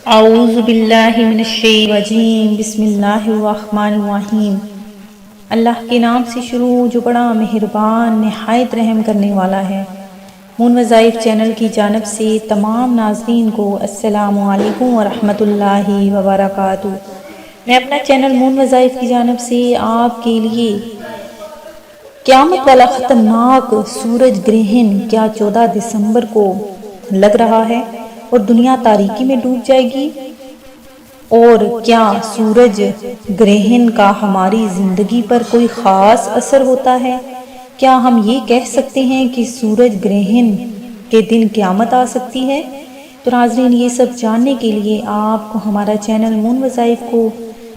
اعوذ باللہ من الشیطان الرجیم، بسم اللہ الرحمن الرحیم۔ اللہ کے نام سے شروع جو بڑا مہربان نہایت رحم کرنے والا ہے۔ مون وظائف چینل کی جانب سے تمام ناظرین کو السلام علیکم ورحمۃ اللہ وبرکاتہ۔ میں اپنا چینل مون وظائف کی جانب سے آپ کے لیے قیامت والا خطرناک سورج گرہن کیا 14 دسمبر کو لگ رہا ہے اور دنیا تاریکی میں ڈوب جائے گی، اور کیا سورج گرہن کا ہماری زندگی پر کوئی خاص اثر ہوتا ہے؟ کیا ہم یہ کہہ سکتے ہیں کہ سورج گرہن کے دن قیامت آ سکتی ہے؟ تو ناظرین، یہ سب جاننے کے لیے آپ کو ہمارا چینل مون وظائف کو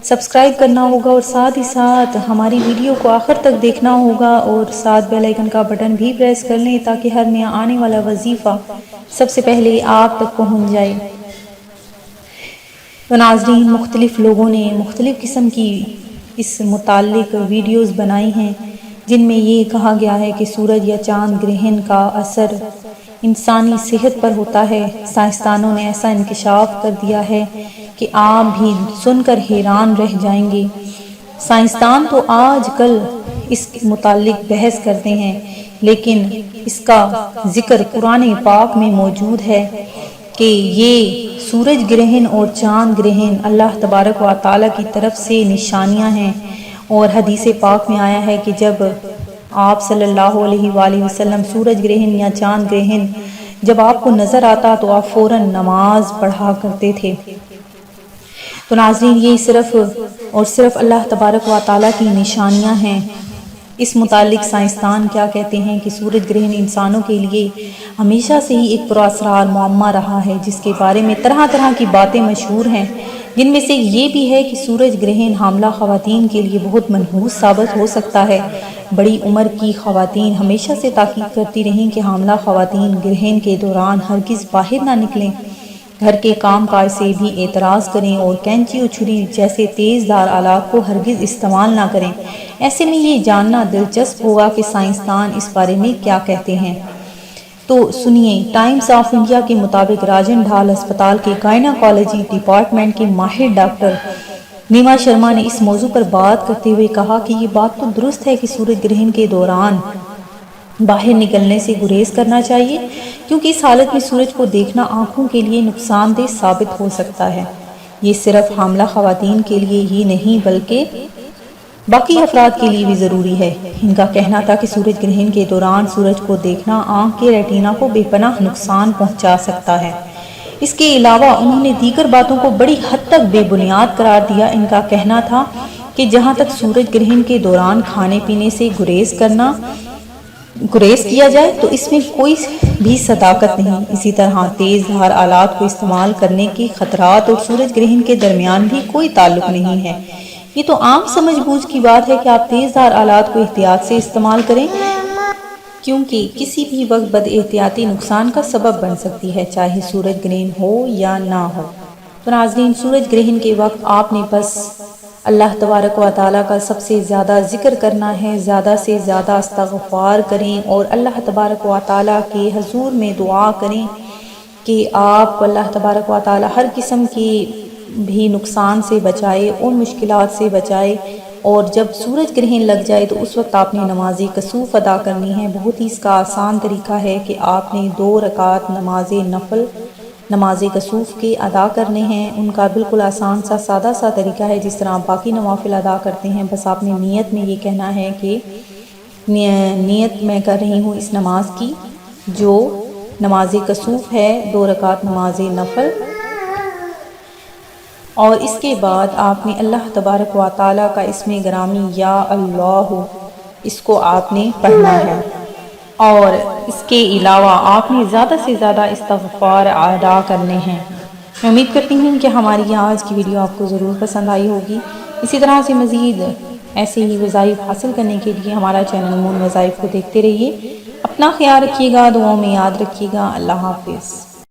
سبسکرائب کرنا ہوگا اور ساتھ ہی ساتھ ہماری ویڈیو کو آخر تک دیکھنا ہوگا، اور ساتھ بیل آئیکن کا بٹن بھی پریس کر لیں تاکہ ہر نیا آنے والا وظیفہ سب سے پہلے آپ تک پہنچ جائے۔ تو ناظرین، مختلف لوگوں نے مختلف قسم کی اس متعلق ویڈیوز بنائی ہیں جن میں یہ کہا گیا ہے کہ سورج یا چاند گرہن کا اثر انسانی صحت پر ہوتا ہے۔ سائنسدانوں نے ایسا انکشاف کر دیا ہے کہ آپ بھی سن کر حیران رہ جائیں گے۔ سائنسدان تو آج کل اس متعلق بحث کرتے ہیں، لیکن اس کا ذکر قرآن پاک میں موجود ہے کہ یہ سورج گرہن اور چاند گرہن اللہ تبارک و تعالیٰ کی طرف سے نشانیاں ہیں، اور حدیث پاک میں آیا ہے کہ جب آپ صلی اللہ علیہ وآلہ وسلم سورج گرہن یا چاند گرہن جب آپ کو نظر آتا تو آپ فوراً نماز پڑھا کرتے تھے۔ تو ناظرین، یہ صرف اور صرف اللہ تبارک و تعالیٰ کی نشانیاں ہیں۔ اس متعلق سائنسدان کیا کہتے ہیں کہ سورج گرہن انسانوں کے لیے ہمیشہ سے ہی ایک پراسرار معمہ رہا ہے، جس کے بارے میں طرح طرح کی باتیں مشہور ہیں، جن میں سے یہ بھی ہے کہ سورج گرہن حاملہ خواتین کے لیے بہت منحوس ثابت ہو سکتا ہے۔ بڑی عمر کی خواتین ہمیشہ سے تاکید کرتی رہیں کہ حاملہ خواتین گرہن کے دوران ہرگز باہر نہ نکلیں، گھر کے کام کاج سے بھی اعتراض کریں، اور کینچی اور چھری جیسے تیز دار آلات کو ہرگز استعمال نہ کریں۔ ایسے میں یہ جاننا دلچسپ ہوگا کہ سائنسدان اس بارے میں کیا کہتے ہیں۔ تو سنیے، ٹائمز آف انڈیا کے مطابق راجن ڈھال ہسپتال کے گائنیکالوجی ڈپارٹمنٹ کے ماہر ڈاکٹر نیما شرما نے اس موضوع پر بات کرتے ہوئے کہا کہ یہ بات تو درست ہے کہ سورج گرہن کے دوران باہر نکلنے سے گریز کرنا چاہیے، کیونکہ اس حالت میں سورج کو دیکھنا آنکھوں کے لیے نقصان دہ ثابت ہو سکتا ہے۔ یہ صرف حاملہ خواتین کے لیے ہی نہیں بلکہ باقی افراد کے لیے بھی ضروری ہے۔ ان کا کہنا تھا کہ سورج گرہن کے دوران سورج کو دیکھنا آنکھ کے ریٹینا کو بے پناہ نقصان پہنچا سکتا ہے۔ اس کے علاوہ انہوں نے دیگر باتوں کو بڑی حد تک بے بنیاد قرار دیا۔ ان کا کہنا تھا کہ جہاں تک سورج گرہن کے دوران کھانے پینے سے گریز کیا جائے تو اس میں کوئی بھی صداقت نہیں۔ اسی طرح تیز دھار آلات کو استعمال کرنے کے خطرات اور سورج گرہن کے درمیان بھی کوئی تعلق نہیں ہے۔ یہ تو عام سمجھ بوجھ کی بات ہے کہ آپ تیز دھار آلات کو احتیاط سے استعمال کریں، کیونکہ کسی بھی وقت بد احتیاطی نقصان کا سبب بن سکتی ہے، چاہے سورج گرہن ہو یا نہ ہو۔ تو ناظرین، سورج گرہن کے وقت آپ نے بس اللہ تبارک و تعالیٰ کا سب سے زیادہ ذکر کرنا ہے، زیادہ سے زیادہ استغفار کریں اور اللہ تبارک و تعالیٰ کے حضور میں دعا کریں کہ آپ کو اللہ تبارک و تعالیٰ ہر قسم کی بھی نقصان سے بچائے اور مشکلات سے بچائے۔ اور جب سورج گرہن لگ جائے تو اس وقت آپ نے نماز کسوف ادا کرنی ہے۔ بہت ہی اس کا آسان طریقہ ہے کہ آپ نے 2 رکعت نماز نفل نماز کسوف کے ادا کرنے ہیں۔ ان کا بالکل آسان سا سادہ سا طریقہ ہے، جس طرح باقی نوافل ادا کرتے ہیں۔ بس آپ نے نیت میں یہ کہنا ہے کہ نیت میں کر رہی ہوں اس نماز کی، جو نماز کسوف ہے، 2 رکعت نماز نفل، اور اس کے بعد آپ نے اللہ تبارک و تعالیٰ کا اسم گرامی یا اللہ، اس کو آپ نے پڑھنا ہے، اور اس کے علاوہ آپ نے زیادہ سے زیادہ استغفار ادا کرنے ہیں۔ میں امید کرتی ہوں کہ ہماری یہ آج کی ویڈیو آپ کو ضرور پسند آئی ہوگی۔ اسی طرح سے مزید ایسے ہی وظائف حاصل کرنے کے لیے ہمارا چینل مون وظائف کو دیکھتے رہیے۔ اپنا خیال رکھیے گا، دعاؤں میں یاد رکھیے گا۔ اللہ حافظ۔